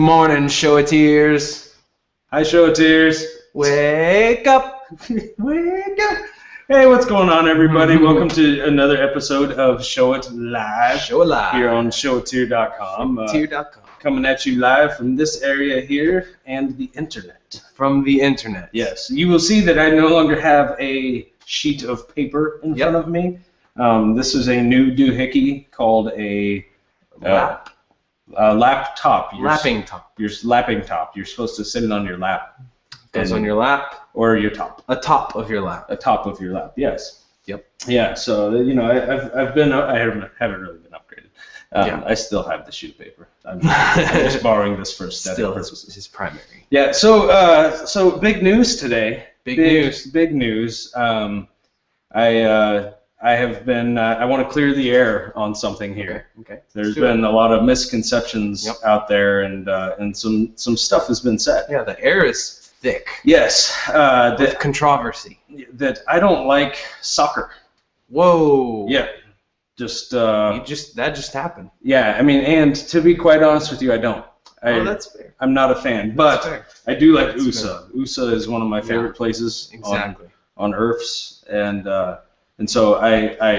morning, show-a-tears. Hi, show-a-tears. Wake up. Wake up. Hey, what's going on, everybody? Welcome to another episode of Show It Live. Show It Live. Here on showatear.com. Showatear.com. Coming at you live from this area here and the internet. From the internet. Yes. You will see that I no longer have a sheet of paper in front of me. This is a new doohickey called a laptop. Lapping top. Your lapping top. You're supposed to sit it on your lap. Goes on your lap. Or your top. A top of your lap. A top of your lap, yes. Yep. Yeah, so, you know, I haven't really been upgraded. I still have the sheet of paper. I'm just borrowing this for aesthetic purposes. His primary. Yeah, so big news today. Big news. I want to clear the air on something here. Okay. There's been a lot of misconceptions out there, and some stuff has been said. Yeah, the air is thick. Yes. With controversy. That I don't like soccer. Whoa. Yeah. That just happened. Yeah, I mean, and to be quite honest with you, I don't. That's fair. I'm not a fan, but I do like USA. USA is one of my favorite places on Earths, and so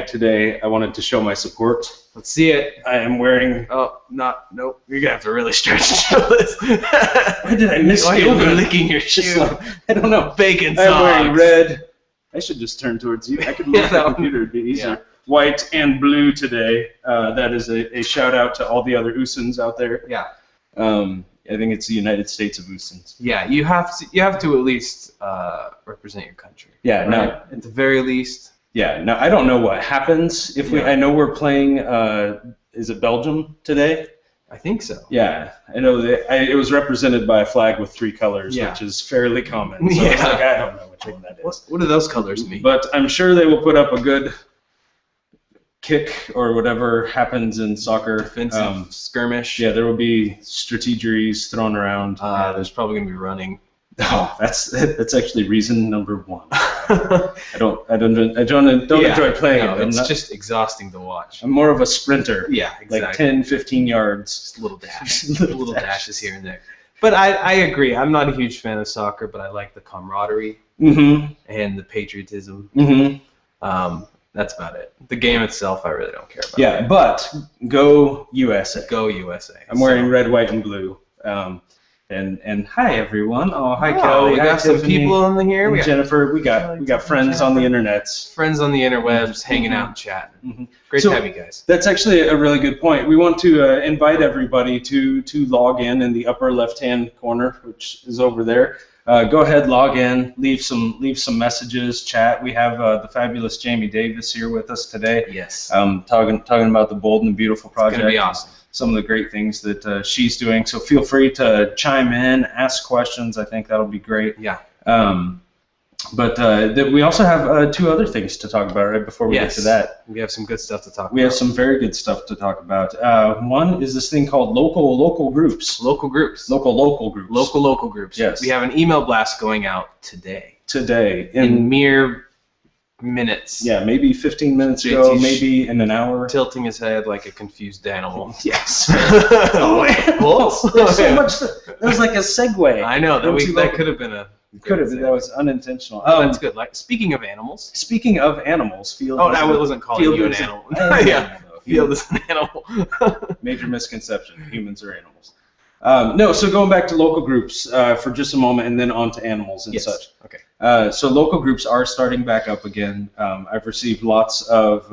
today I wanted to show my support. Let's see it. I am wearing. Nope. You're gonna have to really stretch to show this. Why did I miss? Why are you licking your shoe? I don't know. Bacon socks. I'm wearing red. I should just turn towards you. I could move the computer. It'd be easier. Yeah. White and blue today. That is a shout out to all the other Usins out there. Yeah. I think it's the United States of Usins. Yeah, you have to at least represent your country. Yeah. Right? No. At the very least. Yeah. No, I don't know what happens if I know we're playing. Is it Belgium today? I think so. Yeah, I know that it was represented by a flag with 3 colors, which is fairly common. So it's like, I don't know which one that is. What do those colors mean? But I'm sure they will put up a good kick or whatever happens in soccer. Defensive skirmish. Yeah, there will be strategeries thrown around. There's probably going to be running. Oh, that's actually reason number 1. I don't enjoy playing it. It's just exhausting to watch. I'm more of a sprinter. Yeah, exactly. Like 10, 15 yards. Just little dashes. little dashes here and there. But I agree. I'm not a huge fan of soccer, but I like the camaraderie and the patriotism. That's about it. The game itself, I really don't care about. Yeah, but go USA. Go USA. I'm wearing red, white, and blue. And hi everyone. Oh, hi Kelly. We got some people in here. We got Jennifer. We got friends on the internets. Friends on the interwebs, hanging out and chatting. Great to have you guys. That's actually a really good point. We want to invite everybody to log in the upper left-hand corner, which is over there. Go ahead, log in, leave some messages, chat. We have the fabulous Jamie Davis here with us today. Yes. Talking about the Bold and Beautiful project. It's gonna be awesome. Some of the great things that she's doing. So feel free to chime in, ask questions. I think that'll be great. Yeah. But we also have 2 other things to talk about right before we get to that. We have some good stuff to talk about. We have some very good stuff to talk about. One is this thing called local groups. Local groups. Local groups. Local groups. Yes. We have an email blast going out today. In mere minutes. Yeah, maybe 15 minutes ago, maybe in an hour. Tilting his head like a confused animal. Yes. There's so much. That was like a segue. I know. That could have been a... Could have been. That was unintentional. That's good. Like, speaking of animals, Field. I wasn't calling you an animal. Yeah. Field is an animal. Major misconception. Humans are animals. No, so going back to local groups for just a moment, and then on to animals and such. Okay. So local groups are starting back up again. I've received lots of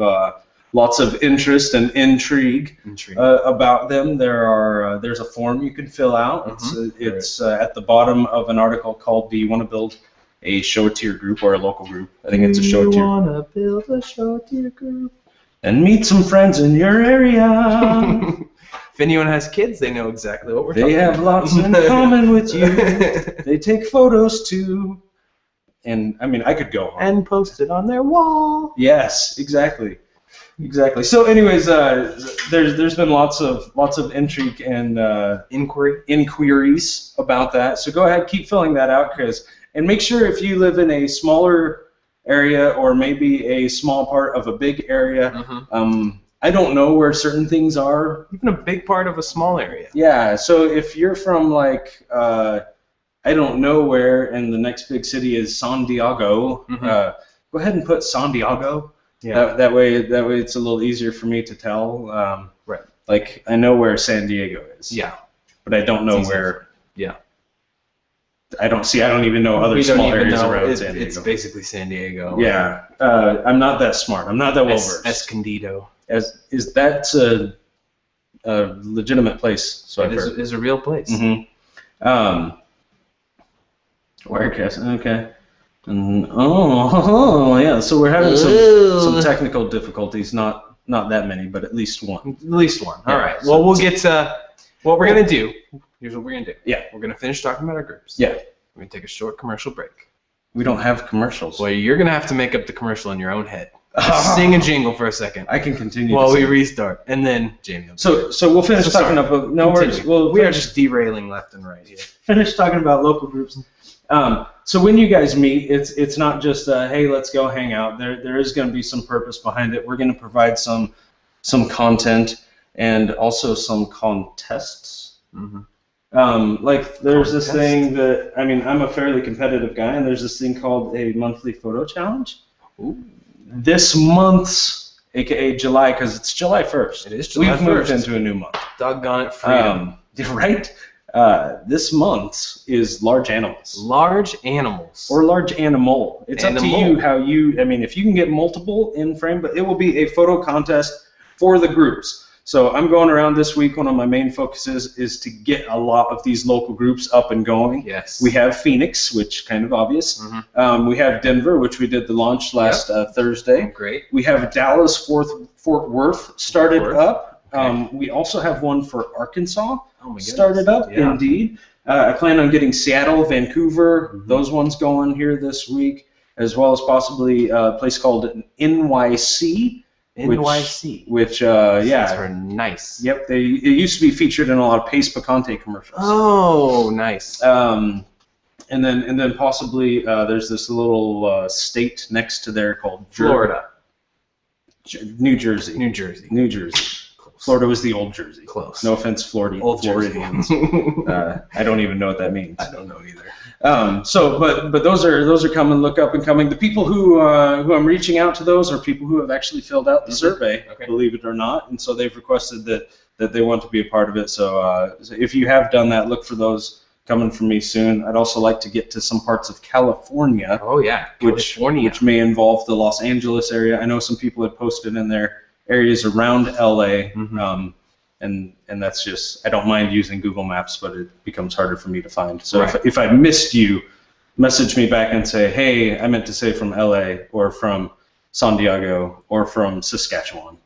interest and intrigue about them. There's a form you can fill out. It's at the bottom of an article called "Do you want to build a show-a-tear group or a local group?" I think it's a show-a-tear. Do you want to build a show-a-tear group and meet some friends in your area? If anyone has kids, they know exactly what we're talking about. They have lots in common with you. They take photos too. And, I mean, I could go on. And post it on their wall. Yes, exactly. So, anyways, there's been lots of intrigue and inquiries about that. So go ahead, keep filling that out, and make sure if you live in a smaller area or maybe a small part of a big area, I don't know where certain things are. Even a big part of a small area. Yeah, so if you're from like I don't know where, and the next big city is San Diego, go ahead and put San Diego. Yeah. That way it's a little easier for me to tell. Right. Like I know where San Diego is. Yeah. But I don't know where. Yeah. I don't even know other small areas around San Diego. It's basically San Diego. Yeah. I'm not that smart. I'm not that well versed. Escondido. Is that a legitimate place? So it is a real place. Mm-hmm. Wirecast. Okay. Yeah. So we're having some technical difficulties. Not that many, but at least one. At least one. All right. Well, we'll get to what we're gonna do. Here's what we're gonna do. Yeah. We're gonna finish talking about our groups. Yeah. We're gonna take a short commercial break. We don't have commercials. Well, you're gonna have to make up the commercial in your own head. Sing a jingle for a second. I can continue. While we restart, and then Jamie. So we'll finish talking about. No worries. We are just derailing left and right here. Finish talking about local groups. So when you guys meet, it's not just hey, let's go hang out. There is going to be some purpose behind it. We're going to provide some content and also some contests. Like there's this thing that I'm a fairly competitive guy, and there's this thing called a monthly photo challenge. Ooh. This month's, aka July, because it's July 1st. It is July 1st. We've moved into a new month. Doggone it, freedom. Right? This month is large animals. Large animals. Or large animal. It's up to you how you, if you can get multiple in frame, but it will be a photo contest for the groups. So I'm going around this week. One of my main focuses is to get a lot of these local groups up and going. Yes. We have Phoenix, which kind of obvious. We have Denver, which we did the launch last Thursday. Great. We have Dallas, Fort Worth started up. Okay. We also have one for Arkansas started up, indeed. I plan on getting Seattle, Vancouver, those ones going here this week, as well as possibly a place called NYC. Which are nice. Yep, it used to be featured in a lot of Pace Picante commercials. Oh, nice. And then possibly there's this little state next to there called Florida. New Jersey. Close. Florida was the old Jersey. Close. No offense, Floridians. I don't even know what that means. I don't know either. But those are coming. Look up and coming. The people who I'm reaching out to, those are people who have actually filled out the survey, believe it or not, and so they've requested that they want to be a part of it. So if you have done that, look for those coming from me soon. I'd also like to get to some parts of California. Oh yeah, California. which may involve the Los Angeles area. I know some people had posted in their areas around LA. And that's just, I don't mind using Google Maps, but it becomes harder for me to find. So if I missed you, message me back and say, hey, I meant to say from LA or from San Diego or from Saskatchewan.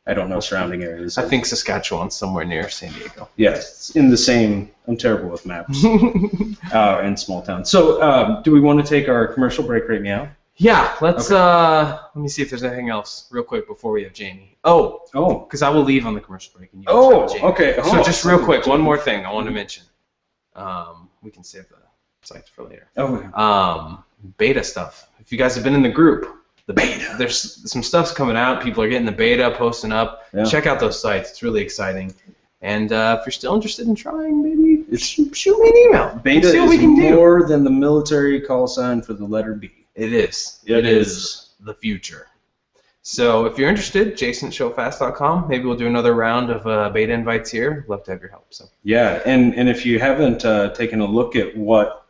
I don't know surrounding areas. I think Saskatchewan's somewhere near San Diego. Yes, in the same, I'm terrible with maps, in small towns. So do we want to take our commercial break right now? Yeah, let's let me see if there's anything else real quick before we have Jamie. Oh, because I will leave on the commercial break and you have Jamie. Okay. So just real quick, one more thing I want to mention. We can save the sites for later. Beta stuff. If you guys have been in the group, the beta. There's some stuff's coming out. People are getting the beta, posting up. Yeah. Check out those sites. It's really exciting. And if you're still interested in trying, maybe shoot me an email. Beta is more than the military call sign for the letter B. It is. It is the future. So if you're interested, jason@showfast.com. Maybe we'll do another round of beta invites here. Love to have your help. So yeah, and if you haven't taken a look at what,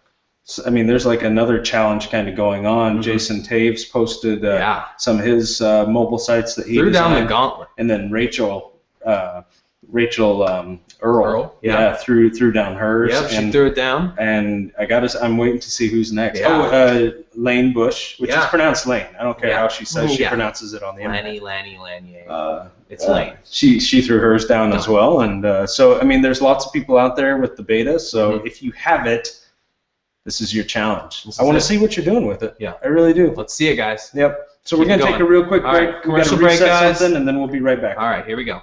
there's like another challenge kind of going on. Jason Taves posted some of his mobile sites that he threw designed. Down the gauntlet. And then Rachel Earl, threw down hers. Yep, she threw it down. And I'm waiting to see who's next. Yeah. Lane Bush, which is pronounced Lane. I don't care how she says she pronounces it on the internet. Lanier. It's Lane. She threw hers down as well. And so there's lots of people out there with the beta. So if you have it, this is your challenge. I want to see what you're doing with it. Yeah, I really do. Let's see it, guys. Yep. So we're gonna take a real quick break. Right, commercial break, guys, and then we'll be right back. All right, here we go.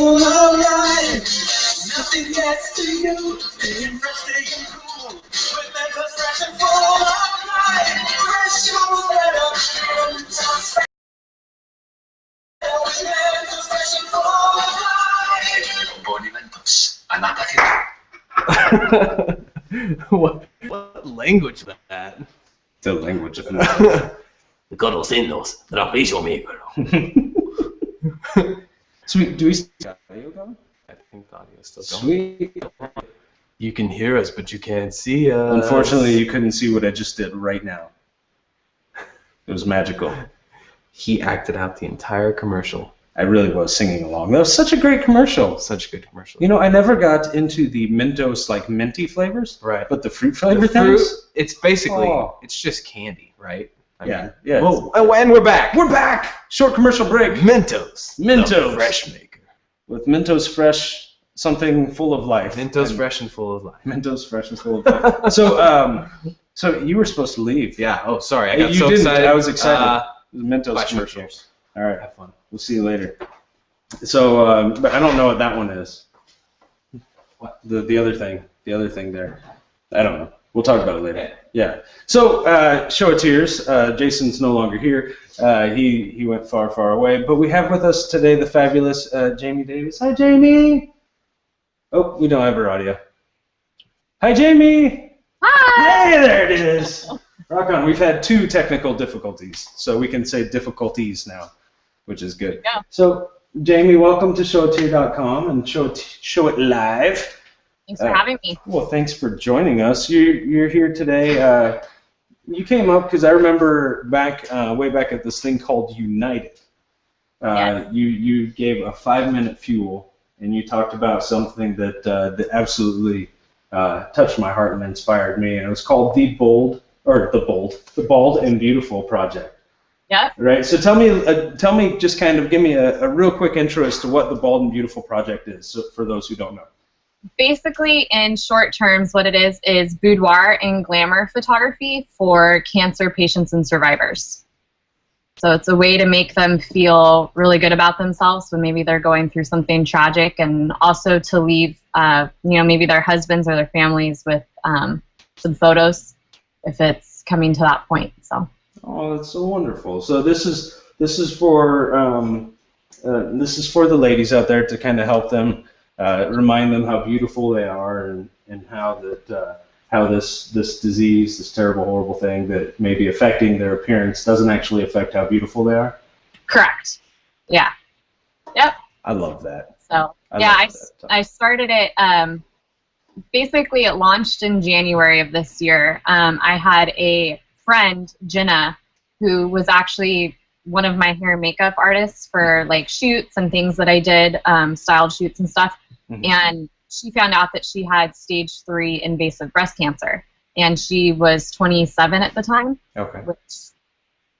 Oh, Nothing gets to you. Staying fresh, staying cool. With Mentos fresh and full of life. Fresh goes better. Mentos fresh. With Mentos fresh and full of life. Boni Mentos. What language was that? The language of Mentos. Sweet, do we still got audio going? I think the audio is still going. Sweet. You can hear us, but you can't see us. Unfortunately, you couldn't see what I just did right now. It was magical. He acted out the entire commercial. I really was singing along. That was such a great commercial. Such a good commercial. You know, I never got into the Mentos, like, minty flavors. Right. But the fruit flavor things? It's basically, it's just candy, right? I mean, yeah. Oh, and we're back. We're back! Short commercial break. Mentos. Mentos. The fresh maker. With Mentos Fresh, something full of life. Mentos Fresh and full of life. Mentos Fresh and full of life. So you were supposed to leave. Yeah. Oh, sorry. I got you so didn't. excited. I was excited. It was Mentos commercial. All right. Have fun. We'll see you later. So, but I don't know what that one is. What? The other thing. The other thing there. I don't know. We'll talk about it later. Yeah. So, show of tears. Jason's no longer here. He went far, far away. But we have with us today the fabulous Jamie Davis. Hi, Jamie. Oh, we don't have her audio. Hi, Jamie. Hi. Hey, there it is. Rock on. We've had 2 technical difficulties, so we can say difficulties now, which is good. Yeah. So, Jamie, welcome to showit.com and Show It Live. Thanks for having me. Well, thanks for joining us. You're here today. You came up because I remember way back at this thing called United. Yes. You gave a 5-minute fuel, and you talked about something that absolutely touched my heart and inspired me, and it was called the Bald and Beautiful Project. Yep. Right. So tell me, just kind of give me a real quick intro as to what the Bald and Beautiful Project is, so for those who don't know. Basically, in short terms, what it is boudoir and glamour photography for cancer patients and survivors. So it's a way to make them feel really good about themselves when maybe they're going through something tragic, and also to leave, maybe their husbands or their families with some photos if it's coming to that point. So. Oh, that's so wonderful. So this is for the ladies out there to kind of help them, remind them how beautiful they are, and how this disease, this terrible, horrible thing that may be affecting their appearance, doesn't actually affect how beautiful they are. Correct. Yeah. Yep. I love that. So I started it. Basically, it launched in January of this year. I had a friend, Jenna, who was actually one of my hair and makeup artists for like shoots and things that I did, styled shoots and stuff. Mm-hmm. And she found out that she had stage 3 invasive breast cancer, and she was 27 at the time. Okay. Which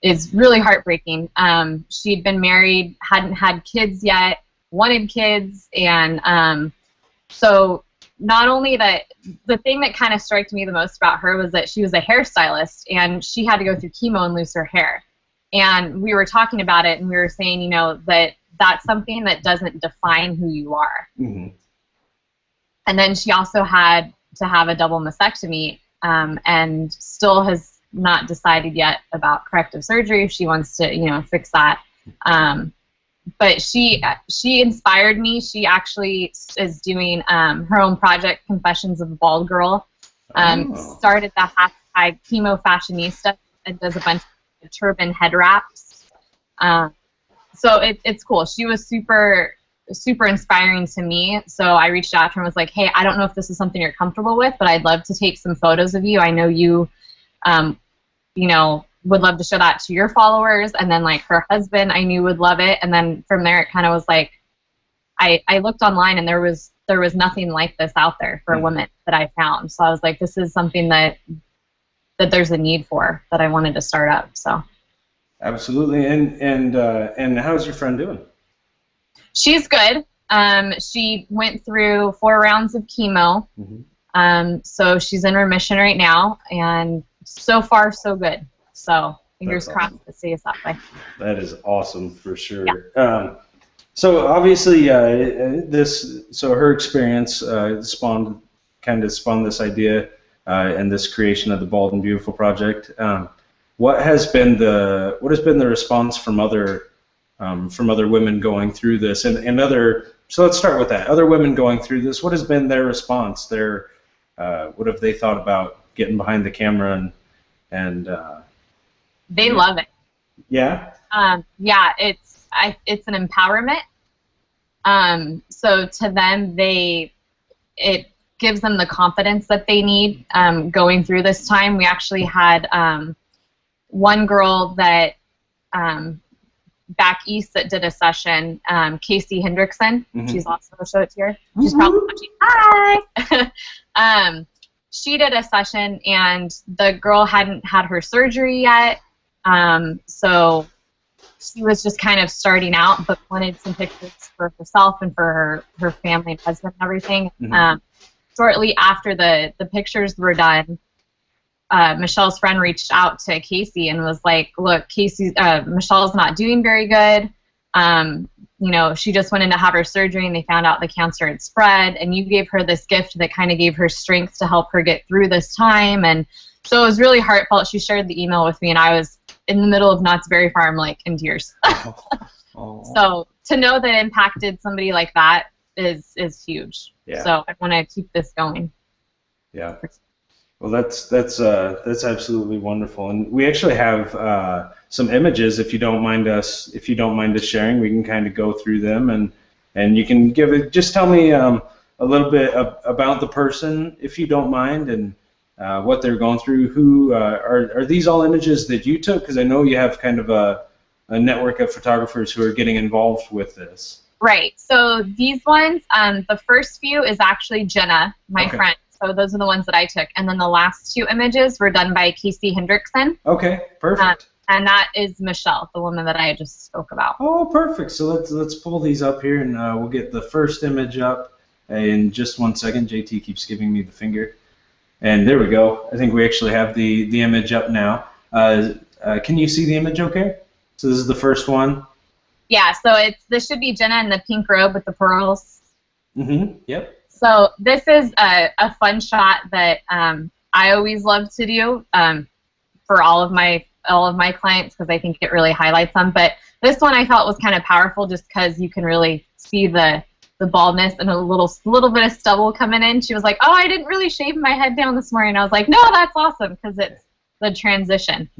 is really heartbreaking. She'd been married, hadn't had kids yet, wanted kids, and so not only that, the thing that kind of struck me the most about her was that she was a hairstylist, and she had to go through chemo and lose her hair. And we were talking about it, and we were saying, that that's something that doesn't define who you are. Mm-hmm. And then she also had to have a double mastectomy, and still has not decided yet about corrective surgery if she wants to, fix that. But she inspired me. She actually is doing her own project, Confessions of a Bald Girl. Started the hashtag Chemo Fashionista, and does a bunch of turban head wraps. So it's cool. She was super inspiring to me. So I reached out to her and was like, hey, I don't know if this is something you're comfortable with, but I'd love to take some photos of you. I know you, would love to show that to your followers. And then like her husband, I knew would love it. And then from there, it kind of was like, I looked online, and there was nothing like this out there for a woman that I found. So I was like, this is something that there's a need for, that I wanted to start up. So. Absolutely. And how's your friend doing? She's good. She went through 4 rounds of chemo. Mm-hmm. So she's in remission right now, and so far so good. So fingers crossed to see us that way. That is awesome for sure. Yeah. So obviously, so her experience spawned this idea and this creation of the Bald+Beautiful project. What has been the response from other women going through this and other? So let's start with that. Other women going through this. What has been their response? What have they thought about getting behind the camera and they love it. Yeah. Yeah, it's an empowerment. So to them, it gives them the confidence that they need going through this time. We actually had one girl that back east that did a session, Casey Hendrickson. She's also going to show it to her. She's probably watching. Hi! She did a session, and the girl hadn't had her surgery yet, so she was just kind of starting out, but wanted some pictures for herself and for her family and husband and everything. Shortly after the pictures were done, Michelle's friend reached out to Casey and was like, look, Michelle's not doing very good. You know, she just went in to have her surgery and they found out the cancer had spread, and you gave her this gift that kind of gave her strength to help her get through this time. And so it was really heartfelt. She shared the email with me, and I was in the middle of Knott's Berry Farm, like, in tears. So to know that it impacted somebody like that is huge. Yeah. So I want to keep this going. Yeah. Well, that's absolutely wonderful, and we actually have some images. If you don't mind us sharing, we can kind of go through them, and you can just tell me a little bit about the person, if you don't mind, and what they're going through. Who are these all images that you took? Because I know you have kind of a network of photographers who are getting involved with this. Right. So these ones, the first few is actually Jenna, my friend. So those are the ones that I took. And then the last two images were done by Casey Hendrickson. Okay, perfect. And that is Michelle, the woman that I just spoke about. Oh, perfect. So let's pull these up here, and we'll get the first image up in just 1 second. JT keeps giving me the finger. And there we go. I think we actually have the image up now. Can you see the image okay? So this is the first one. Yeah, so this should be Jenna in the pink robe with the pearls. Yep. So this is a fun shot that I always love to do for all of my clients, because I think it really highlights them. But this one I felt was kind of powerful just because you can really see the baldness and a little bit of stubble coming in. She was like, "Oh, I didn't really shave my head down this morning." I was like, "No, that's awesome," because it's the transition.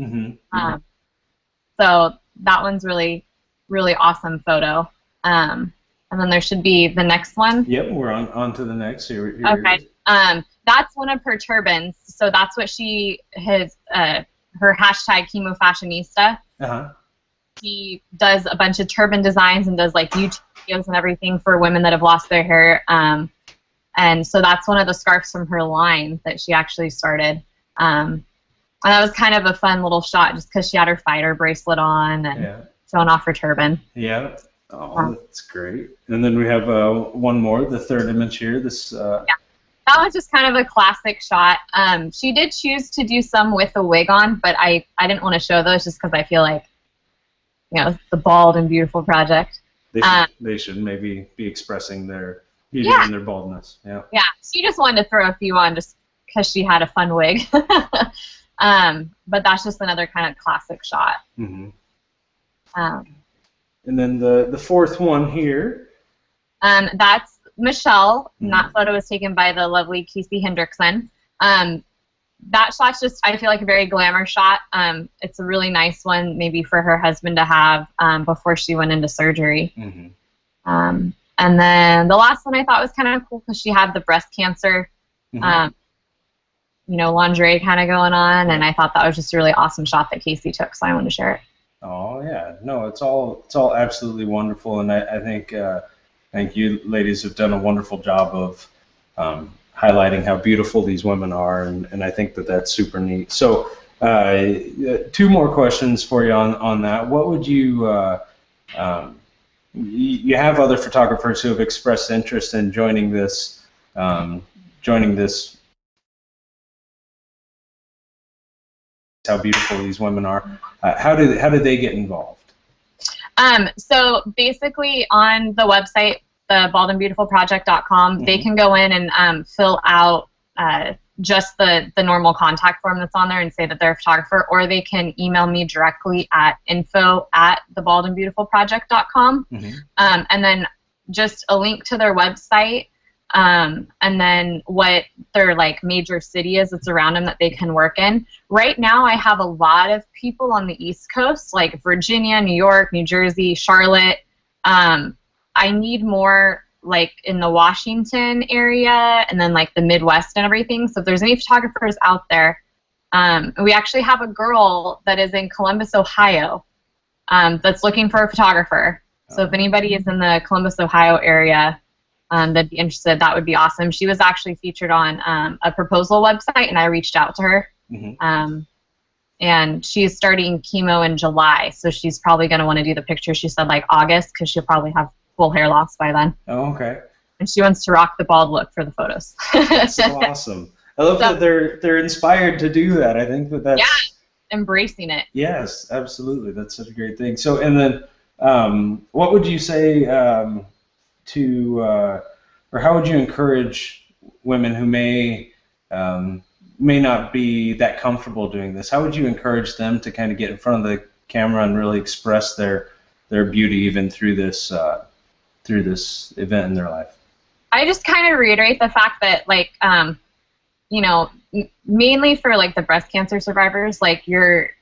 So that one's really, really awesome photo. And then there should be the next one. Yep, we're on to the next. Here okay. That's one of her turbans. So that's what she has, her hashtag Chemo Fashionista. She does a bunch of turban designs and does like YouTube videos and everything for women that have lost their hair. And so that's one of the scarves from her line that she actually started. And that was kind of a fun little shot just because she had her fighter bracelet on and showing off her turban. Yeah. Oh, that's great. And then we have one more, the third image here. This. Yeah, that was just kind of a classic shot. She did choose to do some with a wig on, but I didn't want to show those just because I feel like, you know, the Bald+Beautiful project. They should maybe be expressing their beauty and their baldness. Yeah. Yeah, she just wanted to throw a few on just because she had a fun wig. But that's just another kind of classic shot. And then the fourth one here. That's Michelle. And that photo was taken by the lovely Casey Hendrickson. That shot's just, I feel like, a very glamour shot. It's a really nice one, maybe for her husband to have before she went into surgery. And then the last one I thought was kind of cool because she had the breast cancer, you know, lingerie kind of going on, and I thought that was just a really awesome shot that Casey took, so I wanted to share it. Oh yeah, no, it's all absolutely wonderful, and I think you ladies have done a wonderful job of highlighting how beautiful these women are, and I think that's super neat. So two more questions for you on that. What would you you have other photographers who have expressed interest in joining this how beautiful these women are. How did they get involved? So basically on the website, the baldandbeautifulproject.com, they can go in and fill out just the normal contact form that's on there and say that they're a photographer, or they can email me directly at info@thebaldandbeautifulproject.com, and then just a link to their website, and then what their like major city is that's around them that they can work in. Right now I have a lot of people on the East Coast, like Virginia, New York, New Jersey, Charlotte. I need more like in the Washington area and then like the Midwest and everything. So if there's any photographers out there, we actually have a girl that is in Columbus, Ohio, that's looking for a photographer. So if anybody is in the Columbus, Ohio area that'd be interested, that would be awesome. She was actually featured on a proposal website, and I reached out to her. And she's starting chemo in July, so she's probably going to want to do the picture. She said like August, because she'll probably have full hair loss by then. Oh, okay. And she wants to rock the bald look for the photos. That's so awesome. I love that they're inspired to do that. I think that's embracing it. Yes, absolutely. That's such a great thing. So, and then what would you say or how would you encourage women who may not be that comfortable doing this? How would you encourage them to kind of get in front of the camera and really express their beauty even through this event in their life? I just kind of reiterate the fact that, like, you know, mainly for like the breast cancer survivors, like your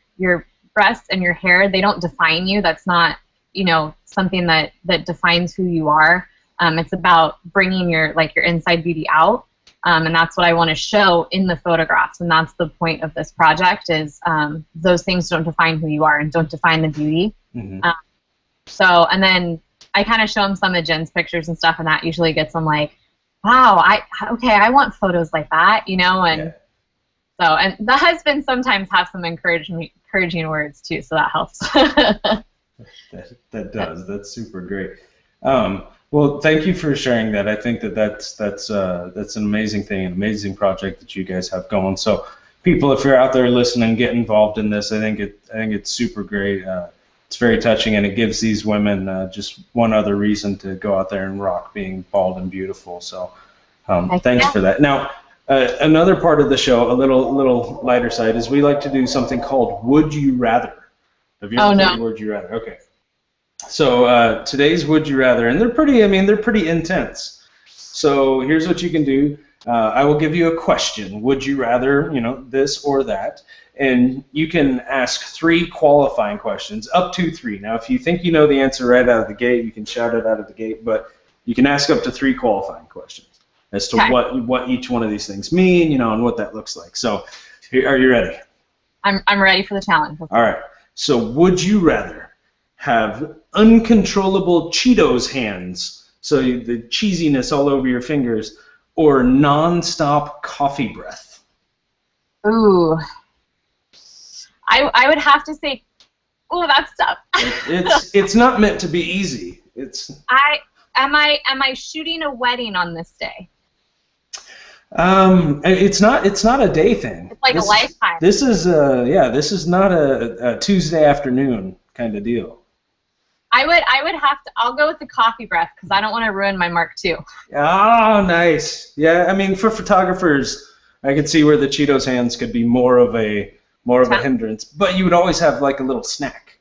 breasts and your hair, they don't define you. That's not, you know, something that defines who you are. It's about bringing your inside beauty out. And that's what I want to show in the photographs, and that's the point of this project, is those things don't define who you are and don't define the beauty. So, and then I kind of show them some of Jen's pictures and stuff, and that usually gets them like, wow, I want photos like that, you know, and so, and the husbands sometimes have some encouraging words too, so that helps. that does. That's super great. Well, thank you for sharing that. I think that's an amazing thing, an amazing project that you guys have going. So, people, if you're out there listening, get involved in this. I think it's super great. It's very touching, and it gives these women just one other reason to go out there and rock being bald and beautiful. So, thanks for that. Now, another part of the show, a little lighter side, is we like to do something called Would You Rather. Have you ever heard Would You Rather? Okay. So today's Would You Rather, and they're pretty intense. So here's what you can do. I will give you a question. Would you rather, you know, this or that? And you can ask 3 qualifying questions, up to 3. Now, if you think you know the answer right out of the gate, you can shout it out of the gate, but you can ask up to 3 qualifying questions as to what each one of these things mean, you know, and what that looks like. So, are you ready? I'm ready for the challenge. All right. So, would you rather have uncontrollable Cheetos hands, so the cheesiness all over your fingers, or non-stop coffee breath? Ooh. I would have to say, oh, that's tough. It's not meant to be easy. Am I shooting a wedding on this day? It's not a day thing. It's like a lifetime. This is not a Tuesday afternoon kind of deal. I would have to. I'll go with the coffee breath because I don't want to ruin my Mark II. Oh, nice. Yeah, I mean, for photographers, I could see where the Cheetos hands could be more of a hindrance, but you would always have like a little snack.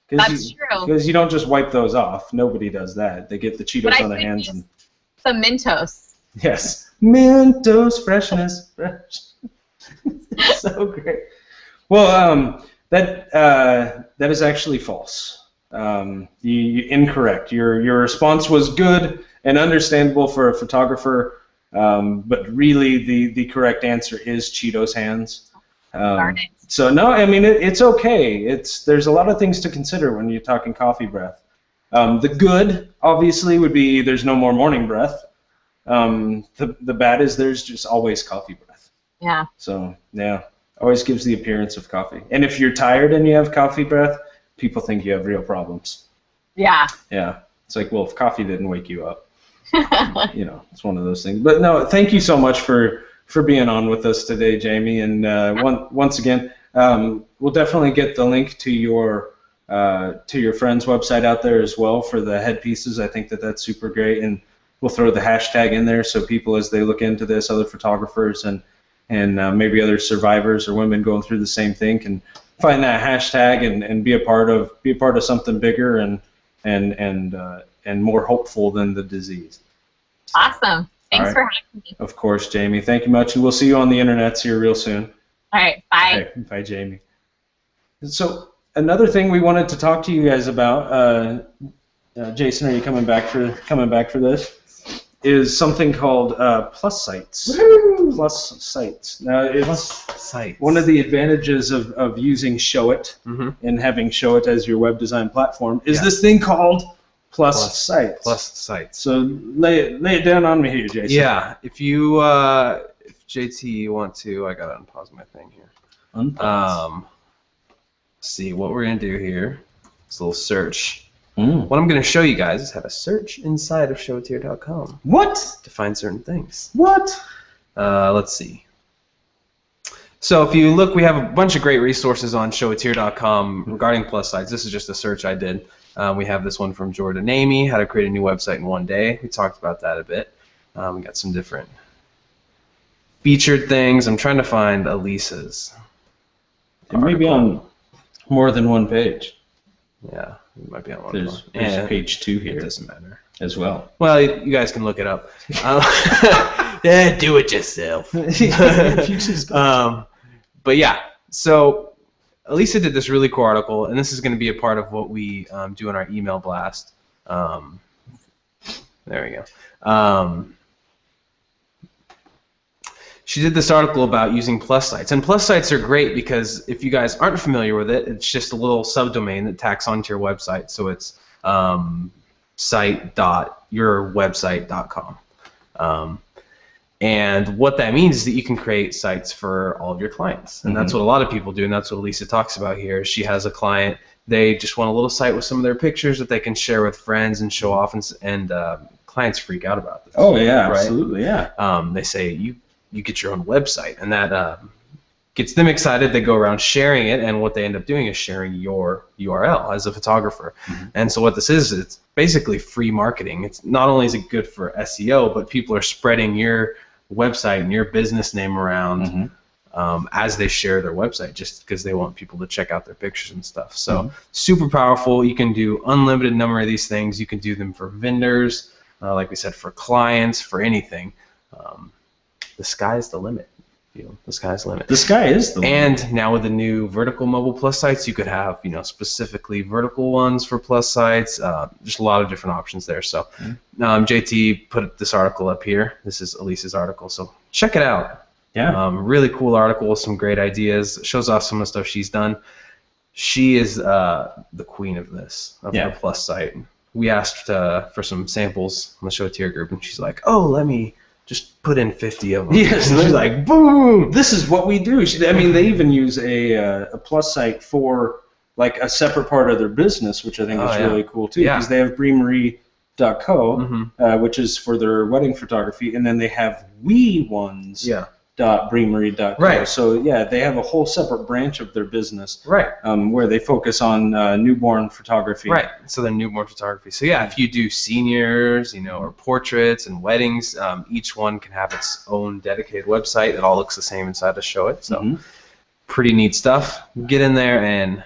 That's true. Because you don't just wipe those off. Nobody does that. They get the Cheetos on their hands and some Mentos. Yes, Mentos freshness. So great. Well, that is actually false. You incorrect. Your response was good and understandable for a photographer, but really the correct answer is Cheetos hands. So no, I mean it's okay. There's a lot of things to consider when you're talking coffee breath. The good obviously would be there's no more morning breath. The bad is there's just always coffee breath. Yeah. So yeah, always gives the appearance of coffee. And if you're tired and you have coffee breath, people think you have real problems. Yeah. Yeah. It's like, well, if coffee didn't wake you up, you know, it's one of those things. But no, thank you so much for being on with us today, Jamie. And once again, we'll definitely get the link to your to your friend's website out there as well for the headpieces. I think that that's super great, and we'll throw the hashtag in there so people, as they look into this, other photographers and maybe other survivors or women going through the same thing can find that hashtag and be a part of something bigger and more hopeful than the disease. Awesome. Thanks for having me. Of course, Jamie. Thank you much. We'll see you on the internets here real soon. All right. Bye. Okay, bye, Jamie. So another thing we wanted to talk to you guys about, Jason, are you coming back for this? Is something called plus sites. Woo! Plus sites. Now, it's Plus sites. one of the advantages of using Showit and having Showit as your web design platform is this thing called plus sites. Plus sites. So lay it down on me here, Jason. Yeah. If you if JT you want to, I gotta unpause my thing here. Unpause. See what we're gonna do here. It's a little search. What I'm going to show you guys is how to search inside of showitier.com. What? To find certain things. What? Let's see. So if you look, we have a bunch of great resources on showitier.com regarding plus sites. This is just a search I did. We have this one from Jordan Amy, how to create a new website in one day. We talked about that a bit. We got some different featured things. I'm trying to find Elisa's. It may be on more than one page. Yeah, it might be on one. There's page 2 here. It doesn't matter. As well. Well, you guys can look it up. Yeah, do it yourself. But yeah, so Elisa did this really cool article, and this is going to be a part of what we do in our email blast. There we go. She did this article about using plus sites, and plus sites are great because if you guys aren't familiar with it, it's just a little subdomain that tacks onto your website. So it's site.yourwebsite.com. And what that means is that you can create sites for all of your clients, and that's what a lot of people do, and that's what Elisa talks about here. She has a client, they just want a little site with some of their pictures that they can share with friends and show off, and clients freak out about this. Oh yeah, right? Absolutely, yeah. They say you get your own website, and that gets them excited. They go around sharing it, and what they end up doing is sharing your URL as a photographer. And so what this is, it's basically free marketing. It's not only is it good for SEO, but people are spreading your website and your business name around as they share their website, just because they want people to check out their pictures and stuff. So super powerful. You can do unlimited number of these things. You can do them for vendors, like we said, for clients, for anything. The sky's the limit. The sky's the limit. The sky is the limit. And now with the new vertical mobile plus sites, you could have specifically vertical ones for plus sites. Just a lot of different options there. So JT put this article up here. This is Elisa's article, so check it out. Yeah. Really cool article with some great ideas. Shows off some of the stuff she's done. She is the queen of this, of her plus site. We asked for some samples on the Show Tier group, and she's like, "Oh, let me just put in 50 of them." Yes, and she's like, "Boom! This is what we do." I mean, they even use a plus site for like a separate part of their business, which I think is really cool too, because they have breemarie.co, which is for their wedding photography, and then they have .breemarie.co. Right. So they have a whole separate branch of their business, right, where they focus on newborn photography. Right. So they're newborn photography. So if you do seniors, or portraits and weddings, each one can have its own dedicated website that all looks the same inside to show it. So pretty neat stuff. Get in there and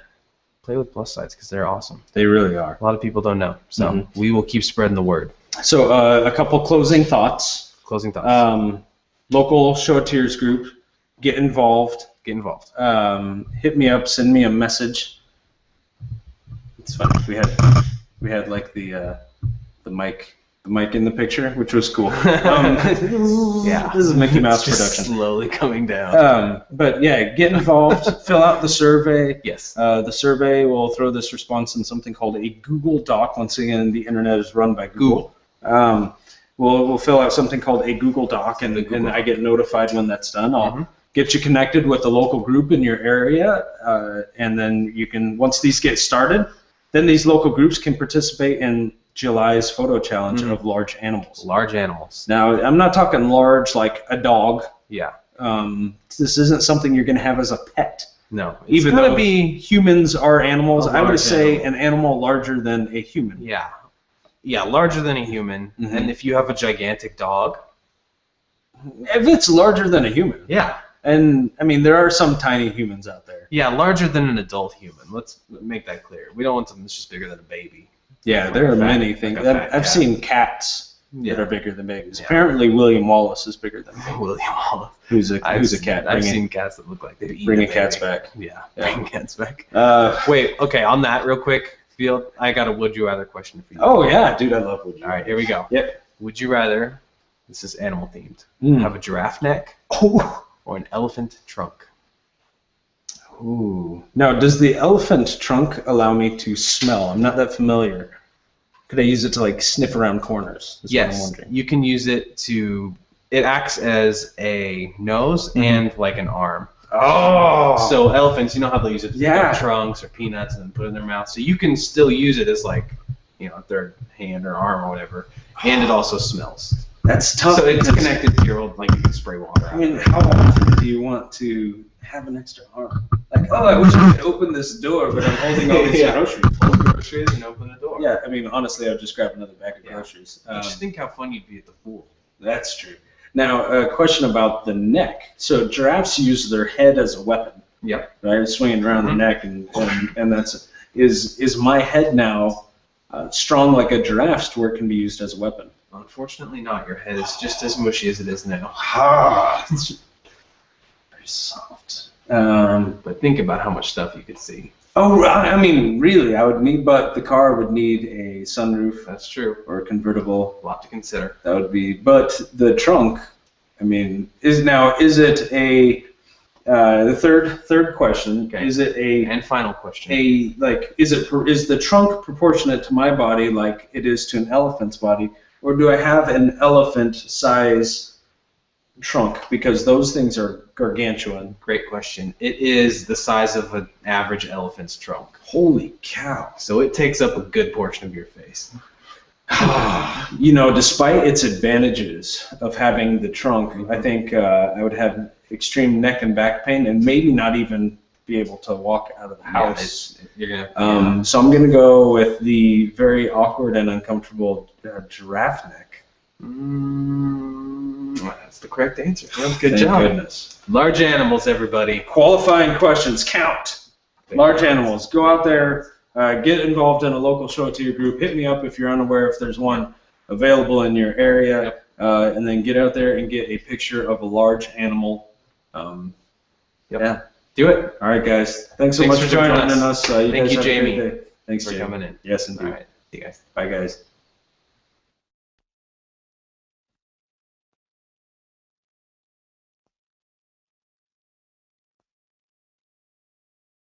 play with plus sites because they're awesome. They really are. A lot of people don't know. So we will keep spreading the word. So a couple closing thoughts. Local Show Tiers group, get involved. Get involved. Hit me up, send me a message. It's funny. We had like the mic in the picture, which was cool. This is Mickey Mouse production. Slowly coming down. But get involved. Fill out the survey. Yes. The survey will throw this response in something called a Google Doc. Once again, the internet is run by Google. We'll fill out something called a Google Doc, and I get notified when that's done. I'll get you connected with the local group in your area, and then you can, once these get started, then these local groups can participate in July's photo challenge of large animals. Large animals. Now, I'm not talking large like a dog. Yeah. This isn't something you're going to have as a pet. No. Even though humans are animals, I would say animal. an animal larger than a human. Yeah. Yeah, larger than a human. Mm-hmm. And if you have a gigantic dog. If it's larger than a human. Yeah. And, I mean, there are some tiny humans out there. Yeah, larger than an adult human. Let's make that clear. We don't want something that's just bigger than a baby. Yeah, Like there are fat, many things. like a fat I've cat. seen cats Yeah. that are bigger than babies. Yeah. Apparently, William Wallace is bigger than baby. William Wallace. Who's a cat? I've seen cats that look like they've eaten Bringing a cats baby. back. Yeah, Yeah. bringing cats back. Wait. Okay, on that real quick, Field, I got a would you rather question for you. Oh, yeah, dude, I love would you. All right, here we go. Yep. Would you rather, this is animal themed, have a giraffe neck or an elephant trunk? Ooh. Now, does the elephant trunk allow me to smell? I'm not that familiar. Could I use it to, like, sniff around corners? That's what I'm Yes, wondering. you can use it to, it acts as a nose and like an arm. Oh! So elephants, you know how they use it to pick Yeah. up trunks or peanuts and then put it in their mouth. So you can still use it as like, a third hand or arm or whatever. And it also smells. That's tough. So it's because, connected to your old, like you can spray water out. I mean, how often do you want to have an extra arm? Like, oh, I wish I could open this door, but I'm holding all these Yeah. groceries. Pull the groceries and open the door. Yeah, I mean, honestly, I'd just grab another bag of Yeah. groceries. Just think how fun you'd be at the pool. That's true. Now, a question about the neck. So giraffes use their head as a weapon, Yep. right? Swinging around the neck, and that's is my head now strong like a giraffe's to where it can be used as a weapon? Unfortunately not. Your head is just as mushy as it is now. It's very soft. But think about how much stuff you could see. Oh, I mean, really, I would need, but the car would need a sunroof That's true. or a convertible. A lot to consider. That would be, but the trunk, I mean, is it a, the third question, Okay. is it And final question. is the trunk proportionate to my body like it is to an elephant's body, or do I have an elephant size trunk? Because those things are gargantuan. Great question. It is the size of an average elephant's trunk. Holy cow. So it takes up a good portion of your face. Despite its advantages of having the trunk, I think I would have extreme neck and back pain and maybe not even be able to walk out of the house. You're gonna. So I'm going to go with the very awkward and uncomfortable giraffe neck. That's the correct answer. Well, good Thank job. goodness. Large animals, everybody. Qualifying questions count. Large animals. Go out there, get involved in a local show it to your group. Hit me up if you're unaware if there's one available in your area. Yep. And then get out there and get a picture of a large animal. Yeah. Do it. All right, guys. Thanks so Thanks much for for joining joining us. us. You Thank guys you, have a great Jamie, day. Thanks, for Jamie. coming in. Yes, indeed. All right. See you guys. Bye, guys.